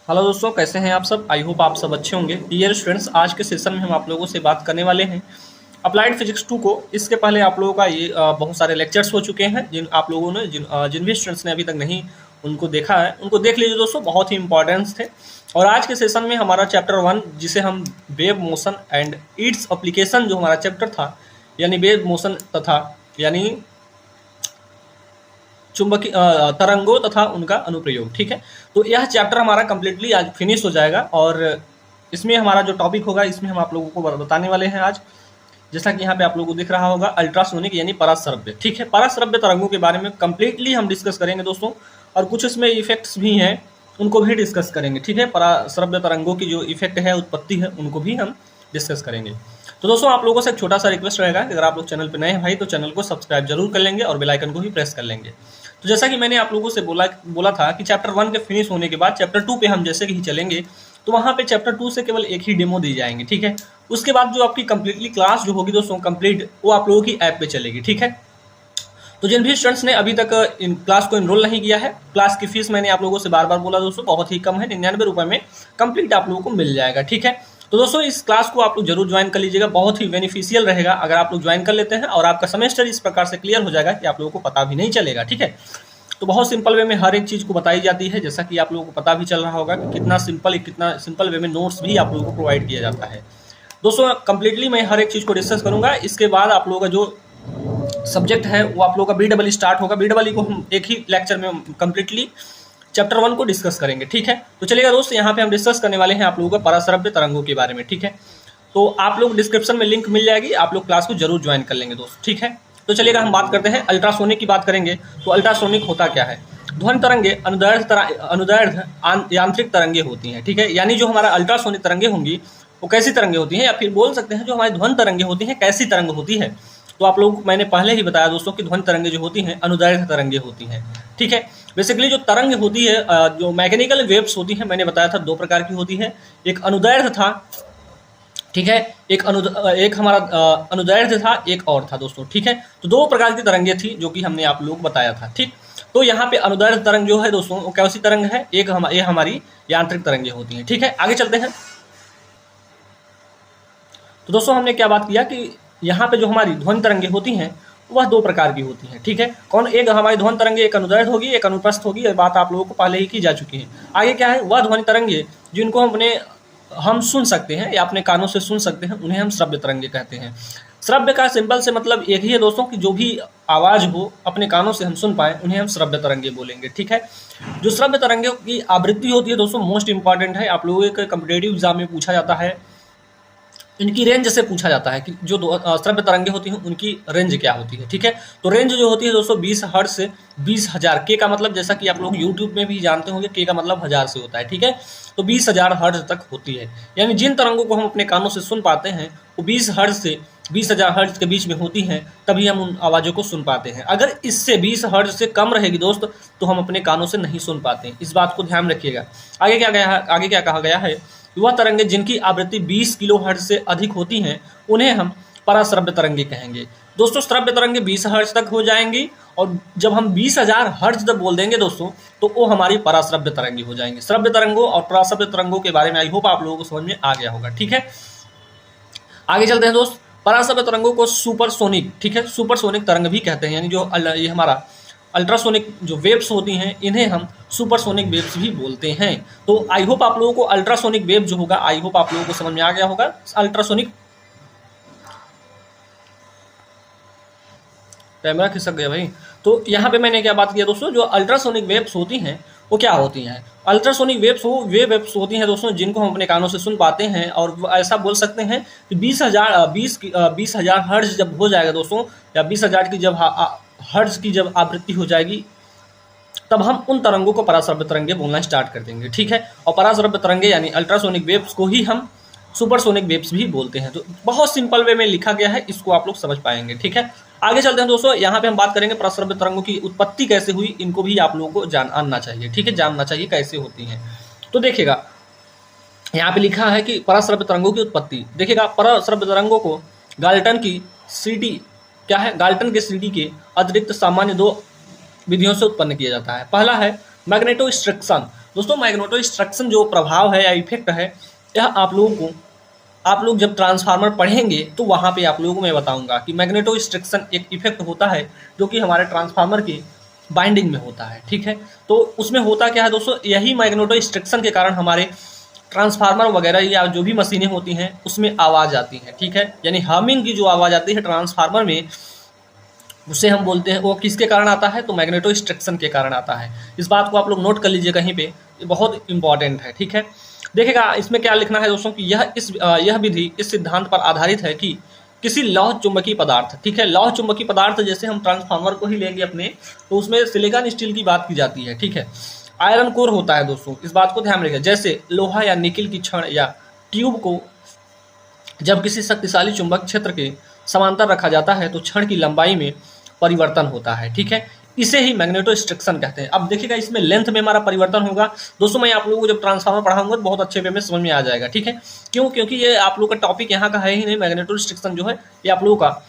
Hello दोस्तों, कैसे हैं आप सब। आई होप आप सब अच्छे होंगे। डियर स्टूडेंट्स, आज के सेशन में हम आप लोगों से बात करने वाले हैं अप्लाइड फिजिक्स 2 को। इसके पहले आप लोगों का ये बहुत सारे लेक्चर्स हो चुके हैं। जिन आप लोगों ने जिन भी स्टूडेंट्स ने अभी तक नहीं उनको देखा है, उनको देख लीजिए दोस्तों, बहुत ही इंपॉर्टेंस थे। और आज के सेशन में हमारा चैप्टर 1, जिसे हम wave motion and its application, जो हमारा चैप्टर था, यानी वेव मोशन तथा यानी चुंबकीय तरंगों तथा उनका अनुप्रयोग। ठीक है, तो यह चैप्टर हमारा कंप्लीटली आज फिनिश हो जाएगा। और इसमें हमारा जो टॉपिक होगा, इसमें हम आप लोगों को बताने वाले हैं आज, जैसा कि यहाँ पे आप लोगों को दिख रहा होगा, अल्ट्रासोनिक यानी पराश्रव्य। ठीक है, पराश्रव्य तरंगों के बारे में कंप्लीटली हम डिस्कस करेंगे दोस्तों। और कुछ इसमें इफेक्ट्स भी हैं, उनको भी डिस्कस करेंगे। ठीक है, पराश्रव्य तरंगों की जो इफेक्ट है, उत्पत्ति है, उनको भी हम डिस्कस करेंगे। तो दोस्तों, आप लोगों से एक छोटा सा रिक्वेस्ट रहेगा कि अगर आप लोग चैनल पर नए हैं भाई, तो चैनल को सब्सक्राइब जरूर कर लेंगे और बेल आइकन को भी प्रेस कर लेंगे। तो जैसा कि मैंने आप लोगों से बोला था कि चैप्टर 1 के फिनिश होने के बाद चैप्टर 2 पे हम जैसे कि चलेंगे, तो वहाँ पे चैप्टर 2 से केवल एक ही डेमो दी जाएंगे। ठीक है, उसके बाद जो आपकी कंप्लीटली क्लास जो होगी दोस्तों कंप्लीट, वो आप लोगों की ऐप पे चलेगी। ठीक है, तो जिन भी स्टूडेंट्स ने अभी तक इन क्लास को इनरोल नहीं किया है, क्लास की फीस मैंने आप लोगों से बार बार बोला दोस्तों, बहुत ही कम है, 99 रुपये में कंप्लीट आप लोगों को मिल जाएगा। ठीक है, तो दोस्तों इस क्लास को आप लोग जरूर ज्वाइन कर लीजिएगा, बहुत ही बेनिफिशियल रहेगा अगर आप लोग ज्वाइन कर लेते हैं। और आपका सेमेस्टर इस प्रकार से क्लियर हो जाएगा कि आप लोगों को पता भी नहीं चलेगा। ठीक है, तो बहुत सिंपल वे में हर एक चीज़ को बताई जाती है, जैसा कि आप लोगों को पता भी चल रहा होगा कि कितना सिंपल वे में नोट्स भी आप लोगों को प्रोवाइड किया जाता है। दोस्तों कंप्लीटली मैं हर एक चीज़ को डिस्कस करूंगा। इसके बाद आप लोगों का जो सब्जेक्ट है वो आप लोगों का BEE स्टार्ट होगा। BEE को हम एक ही लेक्चर में कंप्लीटली चैप्टर 1 को डिस्कस करेंगे। ठीक है, तो चलिएगा दोस्त, यहाँ पे हम डिस्कस करने वाले हैं आप लोगों का पराश्रव्य तरंगों के बारे में। ठीक है, तो आप लोग डिस्क्रिप्शन में लिंक मिल जाएगी, आप लोग क्लास को जरूर ज्वाइन कर लेंगे दोस्त। ठीक है, तो चलिएगा हम बात करते हैं अल्ट्रासोनिक की बात करेंगे। तो अल्ट्रासोनिक होता क्या है? ध्वनि तरंगे अनुदैर्ध्य यांत्रिक तरंगे होती हैं। ठीक है, यानी जो हमारा अल्ट्रासोनिक तरंगे होंगी वो कैसी तरंगे होती हैं, या फिर बोल सकते हैं जो हमारी ध्वनि तरंगे होती हैं कैसी तरंग होती है। तो आप लोगों को मैंने पहले ही बताया दोस्तों कि ध्वनि तरंगे जो होती हैं अनुदैर्ध्य तरंगे होती हैं। ठीक है, बेसिकली जो तरंग होती है, जो मैकेनिकल वेव्स होती हैं, मैंने बताया था 2 प्रकार की होती है। एक अनुदैर्ध्य था, ठीक है, एक हमारा अनुदैर्ध्य था, एक और था दोस्तों। ठीक है, तो 2 प्रकार की तरंगे थी जो कि हमने आप लोगों को बताया था। ठीक, तो यहाँ पे अनुदैर्ध्य तरंग जो है दोस्तों, वो कैसी तरंग है? ये हमारी यांत्रिक तरंगे होती हैं। ठीक है, आगे चलते हैं। तो दोस्तों हमने क्या बात किया कि यहाँ पे जो हमारी ध्वनि तरंगे होती हैं वह 2 प्रकार की होती हैं। ठीक है, कौन? एक हमारी ध्वनि तरंगे, एक अनुदैर्ध्य होगी, एक अनुप्रस्थ होगी। ये बात आप लोगों को पहले ही की जा चुकी है। आगे क्या है? वह ध्वनि तरंगे जिनको हम सुन सकते हैं या अपने कानों से सुन सकते हैं, उन्हें हम श्रव्य तरंगे कहते हैं। श्रव्य का सिंपल से मतलब एक ही है दोस्तों कि जो भी आवाज़ हो अपने कानों से हम सुन पाए, उन्हें हम श्रव्य तरंगे बोलेंगे। ठीक है, जो श्रव्य तरंगे की आवृत्ति होती है दोस्तों, मोस्ट इंपॉर्टेंट है, आप लोगों के कॉम्पिटेटिव एग्जाम में पूछा जाता है। इनकी रेंज से पूछा जाता है कि जो श्रव्य तरंगे होती हैं उनकी रेंज क्या होती है। ठीक है, तो रेंज जो होती है दोस्तों 20 हर्ट्ज से 20,000 के का मतलब, जैसा कि आप लोग यूट्यूब में भी जानते होंगे, के का मतलब 1000 से होता है। ठीक है, तो 20,000 हर्ट्ज तक होती है। यानी जिन तरंगों को हम अपने कानों से सुन पाते हैं वो 20 हर्ट्ज से 20,000 हर्ट्ज के बीच में होती हैं, तभी हम उन आवाज़ों को सुन पाते हैं। अगर इससे 20 हर्ट्ज से कम रहेगी दोस्त, तो हम अपने कानों से नहीं सुन पाते हैं। इस बात को ध्यान रखिएगा। आगे क्या कहा गया है? वह तरंगे जिनकी आवृत्ति 20 किलोहर्ट्ज से अधिक होती हैं, उन्हें हम पराश्रव्य तरंगे कहेंगे। दोस्तों श्रव्य तरंगे 20 हर्ट्ज तक हो जाएंगी, और जब हम 20,000 हर्ट्ज तक बोल देंगे दोस्तों, तो वो हमारी पराश्रव्य तरंगे हो जाएंगे। श्रव्य तरंगों और पराश्रव्य तरंगों के बारे में आई होप आप लोगों को समझ में आ गया होगा। ठीक है, आगे चलते हैं दोस्त। पराश्रव्य तरंगों को सुपरसोनिक, ठीक है, सुपरसोनिक तरंग भी कहते हैं। यानी जो ये हमारा अल्ट्रासोनिक जो वेव्स होती हैं, इन्हें हम सुपरसोनिक वेव्स भी बोलते हैं। तो आई होप आप लोगों को अल्ट्रासोनिक वेव जो होगा, आई होप आप लोगों को समझ में आ गया होगा। अल्ट्रासोनिक, कैमरा खिसक गया भाई। तो यहाँ पे मैंने क्या बात किया दोस्तों, जो अल्ट्रासोनिक वेव्स होती हैं वो क्या होती हैं? अल्ट्रासोनिक वेव्स वे वेव्स होती हैं दोस्तों जिनको हम अपने कानों से सुन पाते हैं। और ऐसा बोल सकते हैं कि 20,000 हर्ट्ज जब हो जाएगा दोस्तों, या 20,000 की जब हर्ट्ज की जब आवृत्ति हो जाएगी, तब हम उन तरंगों को पराश्रव्य तरंगे बोलना स्टार्ट कर देंगे। ठीक है, और पराश्रव्य तरंगे यानी अल्ट्रासोनिक वेव्स को ही हम सुपरसोनिक वेव्स भी बोलते हैं। तो बहुत सिंपल वे में लिखा गया है, इसको आप लोग समझ पाएंगे। ठीक है, आगे चलते हैं दोस्तों। यहाँ पे हम बात करेंगे पराश्रव्य तरंगों की उत्पत्ति कैसे हुई, इनको भी आप लोगों को जानना चाहिए। ठीक है, जानना चाहिए कैसे होती हैं। तो देखिएगा यहाँ पे लिखा है कि पराश्रव्य तरंगों की उत्पत्ति। देखिएगा, पराश्रव्य तरंगों को गाल्टन की सीडी, क्या है, गाल्टन के सीडी के अतिरिक्त सामान्य 2 विधियों से उत्पन्न किया जाता है। पहला है मैग्नेटोस्ट्रिक्शन। दोस्तों मैग्नेटोस्ट्रक्शन जो प्रभाव है या इफेक्ट है, यह आप लोग जब ट्रांसफार्मर पढ़ेंगे तो वहाँ पे आप लोगों को मैं बताऊंगा कि मैग्नेटोस्ट्रक्शन एक इफेक्ट होता है जो कि हमारे ट्रांसफार्मर की बाइंडिंग में होता है, ठीक है। तो उसमें होता क्या है दोस्तों, यही मैग्नेटोस्ट्रक्शन के कारण हमारे ट्रांसफार्मर वगैरह या जो भी मशीनें होती हैं उसमें आवाज़ आती है, ठीक है। यानी हमिंग की जो आवाज़ आती है ट्रांसफार्मर में, उसे हम बोलते हैं, वो किसके कारण आता है, तो मैग्नेटोस्ट्रक्शन के कारण आता है। इस बात को आप लोग नोट कर लीजिए कहीं पे, ये बहुत इंपॉर्टेंट है, ठीक है। देखिएगा इसमें क्या लिखना है दोस्तों कि यह विधि इस सिद्धांत पर आधारित है कि किसी लौह चुंबकीय पदार्थ, ठीक है, लौह चुंबकीय पदार्थ जैसे हम ट्रांसफार्मर को ही लेंगे अपने, तो उसमें सिलिकॉन स्टील की बात की जाती है, ठीक है। आयरन कोर होता है दोस्तों, इस बात को ध्यान रखिए। जैसे लोहा या निकिल की छड़ या ट्यूब को जब किसी शक्तिशाली चुंबक क्षेत्र के समांतर रखा जाता है तो छड़ की लंबाई में परिवर्तन होता है, ठीक है। इसे ही मैग्नेटोस्ट्रक्शन कहते हैं। अब देखिएगा इसमें लेंथ में हमारा परिवर्तन होगा दोस्तों। मैं आप लोगों को जब ट्रांसफार्मर पढ़ाऊंगा तो बहुत अच्छे वे में समझ में आ जाएगा, ठीक है। क्यों? क्योंकि ये आप लोगों का टॉपिक यहाँ का है ही नहीं। मैग्नेटोस्ट्रक्शन जो है ये आप लोगों का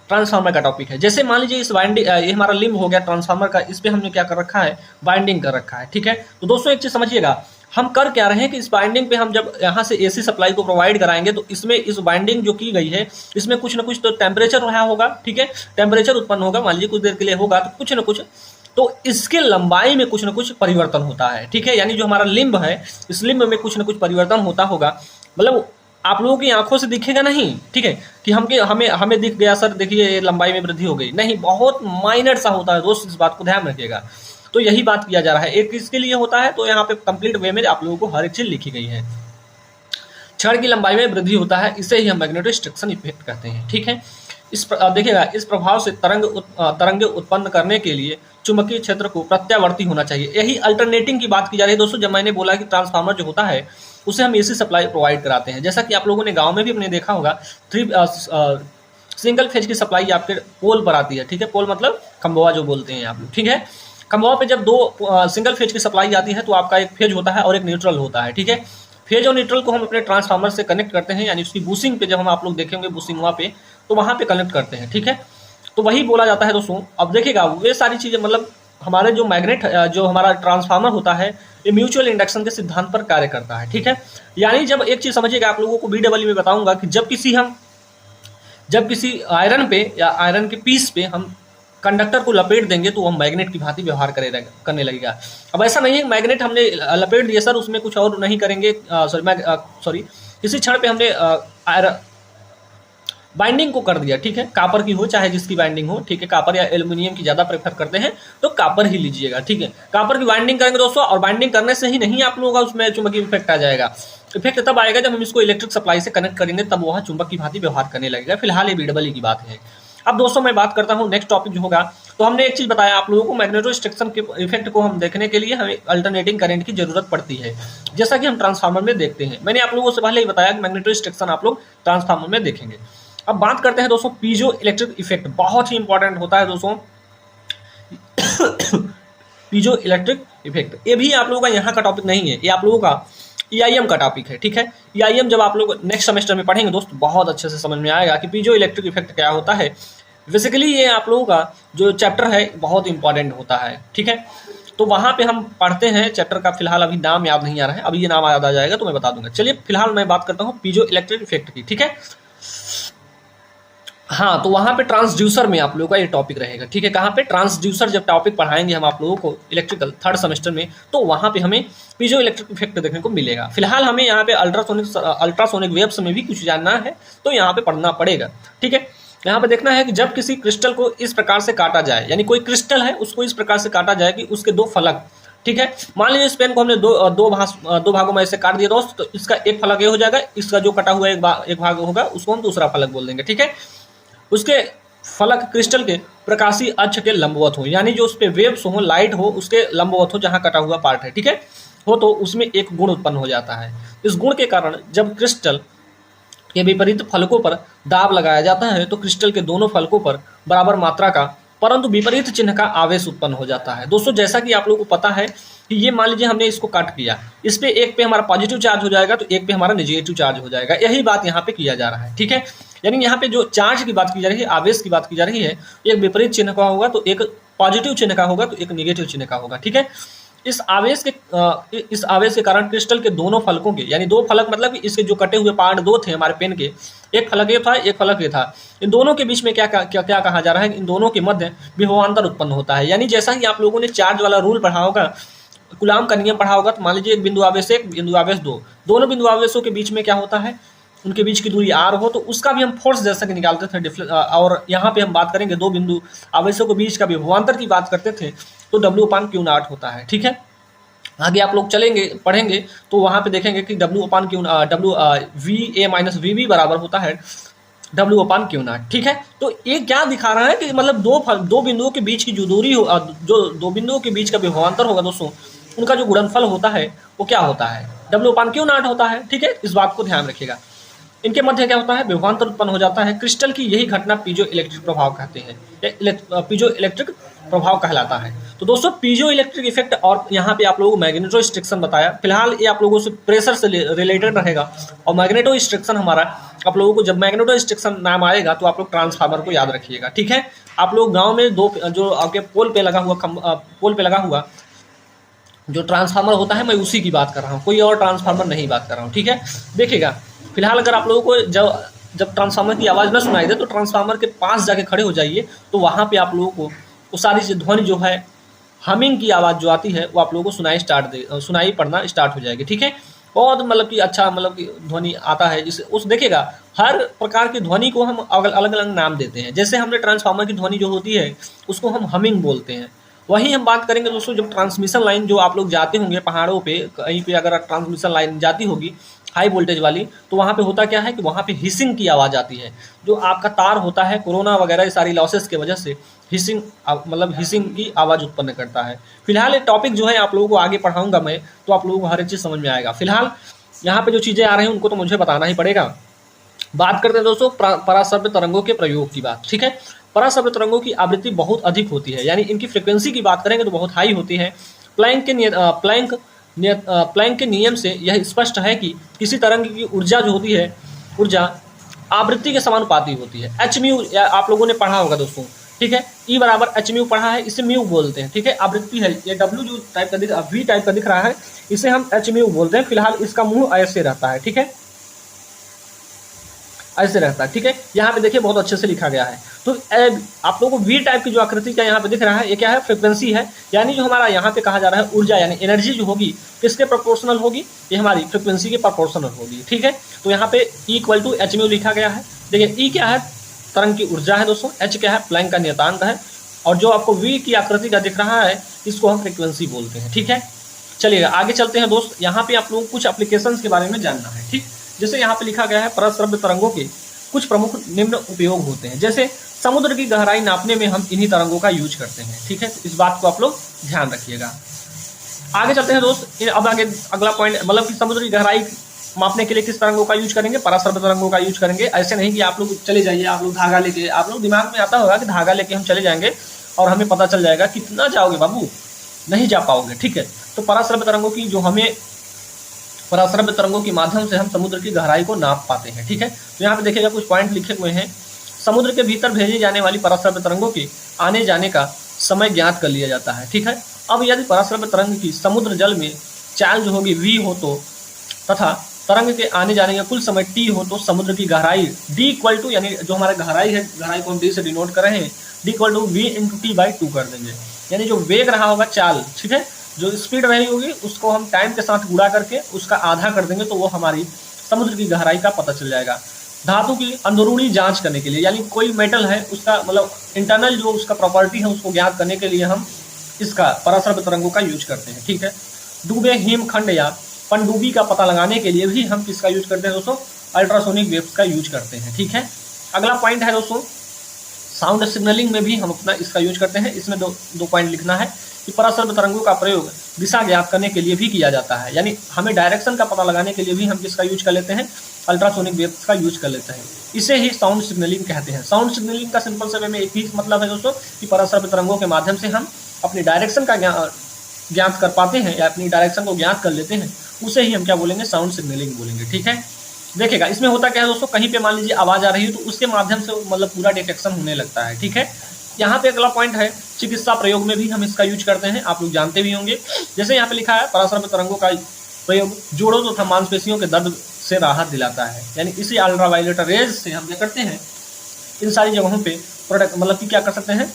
ट्रांसफार्मर का टॉपिक है। जैसे मान लीजिए इस बाइंडिंग, ये हमारा लिंब हो गया ट्रांसफार्मर का, इस पे हमने क्या कर रखा है, बाइंडिंग कर रखा है, ठीक है। तो दोस्तों एक चीज समझिएगा, हम कर क्या रहे हैं कि इस बाइंडिंग पे हम जब यहाँ से एसी सप्लाई को प्रोवाइड कराएंगे तो इसमें इस बाइंडिंग जो की गई है इसमें कुछ ना कुछ तो टेम्परेचर रहा होगा, ठीक है। टेम्परेचर उत्पन्न होगा, मान लीजिए कुछ देर के लिए होगा, तो कुछ ना कुछ तो इसके लंबाई में कुछ ना कुछ परिवर्तन होता है, ठीक है। यानी जो हमारा लिंब है इस लिंब में कुछ ना कुछ परिवर्तन होता होगा। मतलब आप लोगों की आंखों से दिखेगा नहीं, ठीक है, कि हमें दिख गया सर देखिए लंबाई में वृद्धि हो गई, नहीं, बहुत माइनर सा होता है दोस्त, इस बात को ध्यान रखिएगा। तो यही बात किया जा रहा है, एक किसके लिए होता है, तो यहाँ पे कंप्लीट वे में आप लोगों को हर एक चीज लिखी गई है। छड़ की लंबाई में वृद्धि होता है, इसे ही हम मैग्नेटोस्ट्रक्शन इफेक्ट कहते हैं, ठीक है। देखिएगा इस प्रभाव से तरंग उत्पन्न करने के लिए चुंबकीय क्षेत्र को प्रत्यावर्ती होना चाहिए। यही अल्टरनेटिंग की बात की जा रही है दोस्तों। जब मैंने बोला कि ट्रांसफार्मर जो होता है उसे हम एसी सप्लाई प्रोवाइड कराते हैं, जैसा कि आप लोगों ने गांव में भी अपने देखा होगा, सिंगल फेज की सप्लाई आपके पोल पर आती है, ठीक है। पोल मतलब खंभवा जो बोलते हैं आप लोग, ठीक है। खंभवा पे जब दो सिंगल फेज की सप्लाई आती है तो आपका एक फेज होता है और एक न्यूट्रल होता है, ठीक है। फेज और न्यूट्रल को हम अपने ट्रांसफार्मर से कनेक्ट करते हैं, यानी उसकी बूसिंग पे जब हम आप लोग देखेंगे बूसिंग वहाँ पे, तो वहाँ पे कनेक्ट करते हैं, ठीक है। तो वही बोला जाता है दोस्तों। अब देखिएगा वे सारी चीज़ें, मतलब हमारे जो जो हमारा ट्रांसफार्मर होता है ये म्यूचुअल इंडक्शन के सिद्धांत पर कार्य करता है, ठीक है। यानी जब एक चीज़ समझिएगा, आप लोगों को BEE में बताऊंगा कि जब किसी आयरन पे या आयरन के पीस पे हम कंडक्टर को लपेट देंगे तो वह मैग्नेट की भांति व्यवहार करने लगेगा। अब ऐसा नहीं है मैग्नेट हमने लपेट दिया सर उसमें कुछ और नहीं करेंगे, किसी क्षण पे हमने बाइंडिंग को कर दिया, ठीक है, कापर की हो चाहे जिसकी बाइंडिंग हो, ठीक है। कापर या एल्युमिनियम की ज़्यादा प्रेफर करते हैं तो कापर ही लीजिएगा, ठीक है। कापर की बाइंडिंग करेंगे दोस्तों, और बाइंडिंग करने से ही नहीं आप लोगों का उसमें चुंबकीय इफेक्ट आ जाएगा। इफेक्ट तब आएगा जब हम इसको इलेक्ट्रिक सप्लाई से कनेक्ट करेंगे, तब वह चुंबक की भांति व्यवहार करने लगेगा। फिलहाल ये BEE की बात है। अब दोस्तों मैं बात करता हूँ नेक्स्ट टॉपिक जो होगा, तो हमने एक चीज़ बताया आप लोगों को, मैग्नेटोस्ट्रक्शन के इफेक्ट को हम देखने के लिए हमें अल्टरनेटिंग करंट की जरूरत पड़ती है, जैसा कि हम ट्रांसफार्मर में देखते हैं। मैंने आप लोगों से पहले ही बताया कि मैग्नेटोस्ट्रक्शन आप लोग ट्रांसफार्मर में देखेंगे। अब बात करते हैं दोस्तों पीजो इलेक्ट्रिक इफेक्ट, बहुत ही इंपॉर्टेंट होता है दोस्तों पीजो इलेक्ट्रिक इफेक्ट। ये भी आप लोगों का यहाँ का टॉपिक नहीं है, ये आप लोगों का EIM का टॉपिक है, ठीक है। EIM जब आप लोग नेक्स्ट सेमेस्टर में पढ़ेंगे दोस्तों बहुत अच्छे से समझ में आएगा कि पीजो इलेक्ट्रिक इफेक्ट क्या होता है। बेसिकली ये आप लोगों का जो चैप्टर है बहुत इंपॉर्टेंट होता है, ठीक है। तो वहाँ पे हम पढ़ते हैं चैप्टर का, फिलहाल अभी नाम याद नहीं आ रहा है, अभी ये नाम याद आ जाएगा तो मैं बता दूंगा। चलिए फिलहाल मैं बात करता हूँ पीजो इलेक्ट्रिक इफेक्ट की, ठीक है। हाँ, तो वहाँ पे ट्रांसड्यूसर में आप लोगों का ये टॉपिक रहेगा, ठीक है। कहाँ पे? ट्रांसड्यूसर जब टॉपिक पढ़ाएंगे हम आप लोगों को इलेक्ट्रिकल थर्ड सेमेस्टर में, तो वहाँ पे हमें पीजो इलेक्ट्रिक इफेक्ट देखने को मिलेगा। फिलहाल हमें यहाँ पे अल्ट्रासोनिक वेव्स में भी कुछ जानना है तो यहाँ पे पढ़ना पड़ेगा, ठीक है। यहाँ पे देखना है कि जब किसी क्रिस्टल को इस प्रकार से काटा जाए, यानी कोई क्रिस्टल है उसको इस प्रकार से काटा जाए कि उसके दो फलक, ठीक है। मान लीजिए इस पेन को हमने दो भागों में ऐसे काट दिया दोस्त, तो इसका एक फलक ये हो जाएगा, इसका जो कटा हुआ एक भाग होगा उसको हम दूसरा फलक बोल देंगे, ठीक है। उसके फलक क्रिस्टल के प्रकाशीय अक्ष के लंबवत हो, यानी जो उस पे वेव्स हो, लाइट हो, उसके लंबवत हो, जहां कटा हुआ पार्ट है, ठीक है, हो, तो उसमें एक गुण उत्पन्न हो जाता है। इस गुण के कारण जब क्रिस्टल के विपरीत फलकों पर दाब लगाया जाता है तो क्रिस्टल के दोनों फलकों पर बराबर मात्रा का परंतु विपरीत चिन्ह का आवेश उत्पन्न हो जाता है। दोस्तों जैसा कि आप लोगों को पता है कि ये मान लीजिए हमने इसको कट किया, इस पे एक पे हमारा पॉजिटिव चार्ज हो जाएगा तो एक पे हमारा नेगेटिव चार्ज हो जाएगा। यही बात यहाँ पे किया जा रहा है, ठीक है। यानी यहाँ पे जो चार्ज की बात की जा रही है, आवेश की बात की जा रही है, एक विपरीत चिन्ह का होगा तो एक पॉजिटिव चिन्ह का होगा तो एक नेगेटिव चिन्ह का होगा, ठीक है। इस आवेश के कारण क्रिस्टल के दोनों फलकों के, यानी दो फलक मतलब कि इसके जो कटे हुए पार्ट दो थे हमारे पेन के, एक फलक ये था एक फलक ये था, इन दोनों के बीच में क्या क्या क्या, क्या कहा जा रहा है, इन दोनों के मध्य विभवांतर उत्पन्न होता है। यानी जैसा कि आप लोगों ने चार्ज वाला रूल पढ़ा होगा, कूलाम का नियम पढ़ा होगा, तो मान लीजिए एक बिंदु आवेश एक बिंदु आवेश दो, दोनों बिंदु आवेशों के बीच में क्या होता है, उनके बीच की दूरी r हो, तो उसका भी हम फोर्स जैसा कि निकालते थे। और यहाँ पे हम बात करेंगे दो बिंदु आवेशों के बीच का विभवांतर की बात करते थे, तो W/Q0 होता है। ठीक है, आगे आप लोग चलेंगे पढ़ेंगे तो वहाँ पे देखेंगे कि VA-VB बराबर होता है W/Q0। ठीक है, तो ये क्या दिखा रहा है कि मतलब दो बिंदुओं के बीच की जो दूरी हो, जो दो बिंदुओं के बीच का विभवांतर होगा दोस्तों, उनका जो गुणनफल होता है वो क्या होता है, W/Q0 होता है। ठीक है, इस बात को ध्यान रखिएगा। इनके मध्य क्या होता है, विभवांतर उत्पन्न हो जाता है। क्रिस्टल की यही घटना पीजो इलेक्ट्रिक प्रभाव कहते हैं, पीजो इलेक्ट्रिक प्रभाव कहलाता है। तो दोस्तों पीजो इलेक्ट्रिक इफेक्ट, और यहाँ पे आप लोगों को मैग्नेटोस्ट्रिक्शन बताया, फिलहाल ये आप लोगों से प्रेशर से रिलेटेड रहेगा। और मैग्नेटोस्ट्रिक्शन हमारा आप लोगों को जब मैग्नेटोस्ट्रिक्शन नाम आएगा तो आप लोग ट्रांसफार्मर को याद रखिएगा। ठीक है, आप लोग गाँव में दो जो आपके पोल पे लगा हुआ जो ट्रांसफार्मर होता है, मैं उसी की बात कर रहा हूँ, कोई और ट्रांसफार्मर नहीं बात कर रहा हूँ। ठीक है, देखिएगा फिलहाल अगर आप लोगों को जब ट्रांसफार्मर की आवाज़ न सुनाई दे तो ट्रांसफार्मर के पास जाके खड़े हो जाइए, तो वहाँ पे आप लोगों को वो सारी ध्वनि जो है, हमिंग की आवाज़ जो आती है वो आप लोगों को सुनाई पड़ना स्टार्ट हो जाएगी। ठीक है, बहुत मतलब कि अच्छा मतलब कि ध्वनि आता है, जिसे उस देखिएगा हर प्रकार की ध्वनि को हम अलग अलग नाम देते हैं। जैसे हमने ट्रांसफार्मर की ध्वनि जो होती है उसको हम हमिंग बोलते हैं। वही हम बात करेंगे दोस्तों, जब ट्रांसमिशन लाइन जो आप लोग जाते होंगे पहाड़ों पे, कहीं पे अगर ट्रांसमिशन लाइन जाती होगी हाई वोल्टेज वाली, तो वहाँ पे होता क्या है कि वहाँ पे हिसिंग की आवाज़ आती है। जो आपका तार होता है कोरोना वगैरह सारी लॉसेस की वजह से हिसिंग मतलब हिसिंग की आवाज़ उत्पन्न करता है। फिलहाल ये टॉपिक जो है आप लोगों को आगे पढ़ाऊंगा मैं, तो आप लोगों को हर एक चीज़ समझ में आएगा। फिलहाल यहाँ पे जो चीज़ें आ रही हैं उनको तो मुझे बताना ही पड़ेगा। बात करते हैं दोस्तों पराश्रव्य तरंगों के प्रयोग की बात। ठीक है, पराश्रव्य तरंगों की आवृत्ति बहुत अधिक होती है, यानी इनकी फ्रिक्वेंसी की बात करेंगे तो बहुत हाई होती है। प्लैंक के नियम से यह स्पष्ट है कि किसी तरंग की ऊर्जा जो होती है, ऊर्जा आवृत्ति के समानुपाती होती है। एच म्यू आप लोगों ने पढ़ा होगा दोस्तों। ठीक है, ई बराबर एच म्यू पढ़ा है, इसे म्यू बोलते हैं। ठीक है, आवृत्ति है, ये डब्ल्यू जो टाइप का वी टाइप का दिख रहा है, इसे हम एच म्यू बोलते हैं। फिलहाल इसका मुंह ऐसे रहता है। ठीक है, ऐसे रहता है। ठीक है, यहाँ पे देखिए बहुत अच्छे से लिखा गया है। तो आप लोगों को वी टाइप की जो आकृति का यहाँ पे दिख रहा है, ये क्या है, फ्रिक्वेंसी है। यानी जो हमारा यहाँ पे कहा जा रहा है ऊर्जा यानी एनर्जी जो होगी किसके प्रोपोर्शनल होगी, ये हमारी फ्रिक्वेंसी के प्रोपोर्शनल होगी। ठीक है, तो यहाँ पे E=h लिखा गया है। देखिए E क्या है, तरंग की ऊर्जा है दोस्तों, H क्या है, प्लैंक का नियतांक है, और जो आपको V की आकृति का दिख रहा है इसको हम फ्रिक्वेंसी बोलते हैं। ठीक है, चलिएगा आगे चलते हैं दोस्त। यहाँ पे आप लोगों को कुछ एप्लीकेशंस के बारे में जानना है। ठीक, जैसे यहाँ पे लिखा गया है पराश्रव्य तरंगों के कुछ प्रमुख निम्न उपयोग होते हैं। जैसे समुद्र की गहराई नापने में हम इन्हीं तरंगों का यूज करते हैं। ठीक है, इस बात को आप लोग ध्यान रखिएगा। आगे चलते हैं दोस्त। अब आगे अगला पॉइंट मतलब कि समुद्र की गहराई मापने के लिए किस तरंगों का यूज करेंगे, पराश्रव्य तरंगों का यूज करेंगे। ऐसे नहीं कि आप लोग चले जाइए, आप लोग धागा लेके, आप लोग दिमाग में आता होगा कि धागा लेके हम चले जाएंगे और हमें पता चल जाएगा। कितना जाओगे बाबू, नहीं जा पाओगे। ठीक है, तो पराश्रव्य तरंगों की जो हमें पराश्रव्य तरंगों के माध्यम से हम समुद्र की गहराई को नाप पाते हैं। ठीक है, तो यहाँ पे देखिएगा कुछ पॉइंट लिखे हुए हैं। समुद्र के भीतर भेजी जाने वाली पराश्रव्य तरंगों के आने जाने का समय ज्ञात कर लिया जाता है। ठीक है, अब यदि पराश्रव्य तरंग की समुद्र जल में चाल जो होगी v हो तो, तथा तरंग के आने जाने का कुल समय t हो, तो समुद्र की गहराई D यानी जो हमारा गहराई है, गहराई को हम D से डिनोट कर रहे हैं, D=V×T/2 कर देंगे। यानी जो वेग रहा होगा चाल, ठीक है, जो स्पीड रही होगी उसको हम टाइम के साथ गुणा करके उसका आधा कर देंगे, तो वो हमारी समुद्र की गहराई का पता चल जाएगा। धातु की अंदरूनी जांच करने के लिए, यानी कोई मेटल है उसका मतलब इंटरनल जो उसका प्रॉपर्टी है उसको ज्ञात करने के लिए हम इसका पराश्रव्य तरंगों का यूज करते हैं। ठीक है, डूबे हिमखंड या पनडुब्बी का पता लगाने के लिए भी हम किसका यूज करते हैं दोस्तों, अल्ट्रासोनिक वेव्स का यूज करते हैं। ठीक है, अगला पॉइंट है दोस्तों, साउंड सिग्नलिंग में भी हम अपना इसका यूज करते हैं। इसमें दो पॉइंट लिखना है कि पराश्रव्य तरंगों का प्रयोग दिशा ज्ञात करने के लिए भी किया जाता है, यानी हमें डायरेक्शन का पता लगाने के लिए भी हम किसका यूज कर लेते हैं, अल्ट्रासोनिक वेव्स का यूज कर लेते हैं। इसे ही साउंड सिग्नलिंग कहते हैं। साउंड सिग्नलिंग का सिंपल से में एक ही मतलब है दोस्तों कि पराश्रव्य तरंगों के माध्यम से हम अपनी डायरेक्शन का ज्ञात कर पाते हैं या अपनी डायरेक्शन को ज्ञात कर लेते हैं, उसे ही हम क्या बोलेंगे, साउंड सिग्नलिंग बोलेंगे। ठीक है, देखिएगा इसमें होता क्या है दोस्तों, कहीं पे मान लीजिए आवाज़ आ रही है तो उसके माध्यम से मतलब पूरा डिटेक्शन होने लगता है। ठीक है, यहाँ पे अगला पॉइंट है, चिकित्सा प्रयोग में भी हम इसका यूज करते हैं, आप लोग जानते भी होंगे। जैसे यहाँ पे लिखा है पराश्रव्य तरंगों का प्रयोग जोड़ों तथा मांसपेशियों के दर्द से राहत दिलाता है, यानी इसी अल्ट्रावायलेट रेज से हम क्या करते हैं, इन सारी जगहों पे प्रोडक्ट मतलब कि क्या कर सकते हैं,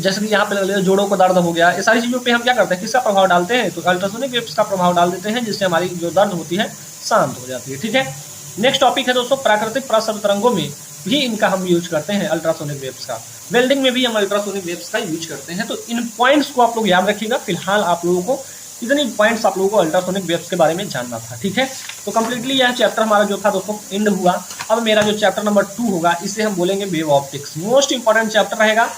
जैसे कि यहाँ पे जोड़ों को दर्द हो गया, ये सारी चीज़ों पे हम क्या करते हैं, किसका प्रभाव डालते हैं, तो अल्ट्रासोनिक वेव्स का प्रभाव डाल देते हैं, जिससे हमारी जो दर्द होती है शांत हो जाती है। ठीक है, नेक्स्ट टॉपिक है दोस्तों, प्राकृतिक पराश्रव्य तरंगों में भी इनका हम यूज करते हैं अल्ट्रासोनिक वेव्स का, वेल्डिंग में भी हम अल्ट्रासोनिक वेव्स का यूज करते हैं। तो इन पॉइंट्स को आप लोग याद रखिएगा। फिलहाल आप लोगों को इतनी पॉइंट्स आप लोगों को अल्ट्रासोनिक वेव्स के बारे में जानना था। ठीक है, तो कंप्लीटली यह चैप्टर हमारा जो था दोस्तों एंड हुआ। अब मेरा जो चैप्टर नंबर 2 होगा, इसे हम बोलेंगे wave optics. Most important chapter रहेगा।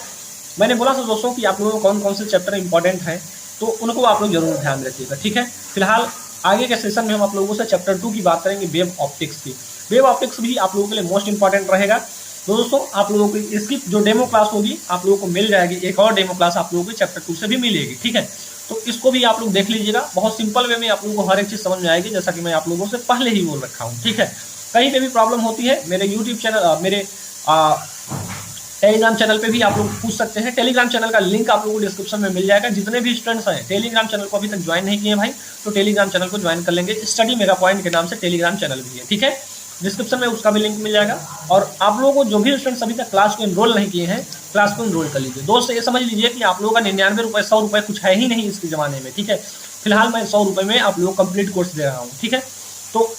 मैंने बोला था दोस्तों कि आप लोगों को कौन कौन से चैप्टर इंपॉर्टेंट हैं, तो उनको आप लोग जरूर ध्यान रखिएगा। ठीक है, फिलहाल आगे के सेशन में हम आप लोगों से चैप्टर 2 की बात करेंगे, वेव ऑप्टिक्स की। वेव ऑप्टिक्स भी आप लोगों के लिए मोस्ट इंपॉर्टेंट रहेगा। तो दोस्तों आप लोगों की इसकी जो डेमो क्लास होगी आप लोगों को मिल जाएगी, एक और डेमो क्लास आप लोगों को चैप्टर 2 से भी मिलेगी। ठीक है, तो इसको भी आप लोग देख लीजिएगा। बहुत सिंपल वे में आप लोगों को हर एक चीज़ समझ में आएगी, जैसा कि मैं आप लोगों से पहले ही बोल रखा हूँ। ठीक है, कहीं पे भी प्रॉब्लम होती है मेरे यूट्यूब चैनल, मेरे टेलीग्राम चैनल पे भी आप लोग पूछ सकते हैं। टेलीग्राम चैनल का लिंक आप लोगों को डिस्क्रिप्शन में मिल जाएगा। जितने भी स्टूडेंट्स हैं टेलीग्राम चैनल को अभी तक ज्वाइन नहीं किए भाई, तो टेलीग्राम चैनल को ज्वाइन कर लेंगे। स्टडी मेगा पॉइंट के नाम से टेलीग्राम चैनल भी है। ठीक है, डिस्क्रिप्शन में उसका भी लिंक मिल जाएगा। और आप लोगों को जो भी स्टूडेंट्स अभी तक क्लास को एनरोल नहीं किए हैं, क्लास को एनरोल कर लीजिए। दोस्त ये समझ लीजिए कि आप लोगों का 99 रुपये 100 रुपये कुछ है ही नहीं इसके ज़माने में। ठीक है, फिलहाल मैं 100 रुपये में आप लोगों को कंप्लीट कोर्स दे रहा हूँ। ठीक है, तो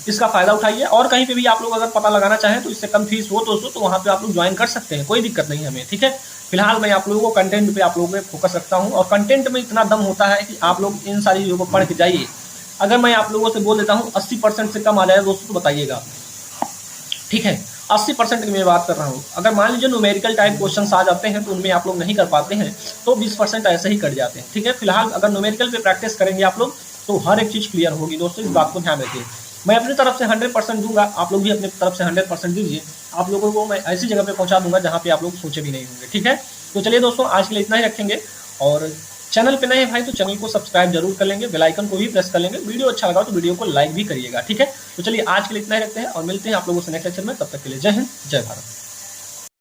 इसका फायदा उठाइए। और कहीं पे भी आप लोग अगर पता लगाना चाहें तो इससे कम फीस हो दोस्तों, तो वहाँ पे आप लोग ज्वाइन कर सकते हैं, कोई दिक्कत नहीं हमें। ठीक है, फिलहाल मैं आप लोगों को कंटेंट पे आप लोगों में फोकस रखता हूँ, और कंटेंट में इतना दम होता है कि आप लोग इन सारी चीज़ों को पढ़ के जाइए। अगर मैं आप लोगों से बोल देता हूँ 80% से कम आ जाए दोस्तों तो बताइएगा। ठीक है, 80% की मैं बात कर रहा हूँ। अगर मान लीजिए न्यूमेरिकल टाइप क्वेश्चन आ जाते हैं तो उनमें आप लोग नहीं कर पाते हैं, तो 20% ऐसे ही कट जाते हैं। ठीक है, फिलहाल अगर न्यूमेरिकल पे प्रैक्टिस करेंगे आप लोग तो हर एक चीज़ क्लियर होगी दोस्तों, इस बात को ध्यान रखिए। मैं अपनी तरफ से 100% दूंगा, आप लोग भी अपनी तरफ से 100% दीजिए। आप लोगों को मैं ऐसी जगह पे पहुंचा दूंगा जहाँ पे आप लोग सोचे भी नहीं होंगे। ठीक है, तो चलिए दोस्तों आज के लिए इतना ही रखेंगे। और चैनल पे नए हैं भाई तो चैनल को सब्सक्राइब जरूर कर लेंगे, बेल आइकन को भी प्रेस कर लेंगे। वीडियो अच्छा लगा तो वीडियो को लाइक भी करिएगा। ठीक है, तो चलिए आज के लिए इतना ही रखते हैं और मिलते हैं आप लोगों से नेक्स्ट लेक्चर में। तब तक के लिए जय हिंद, जय भारत।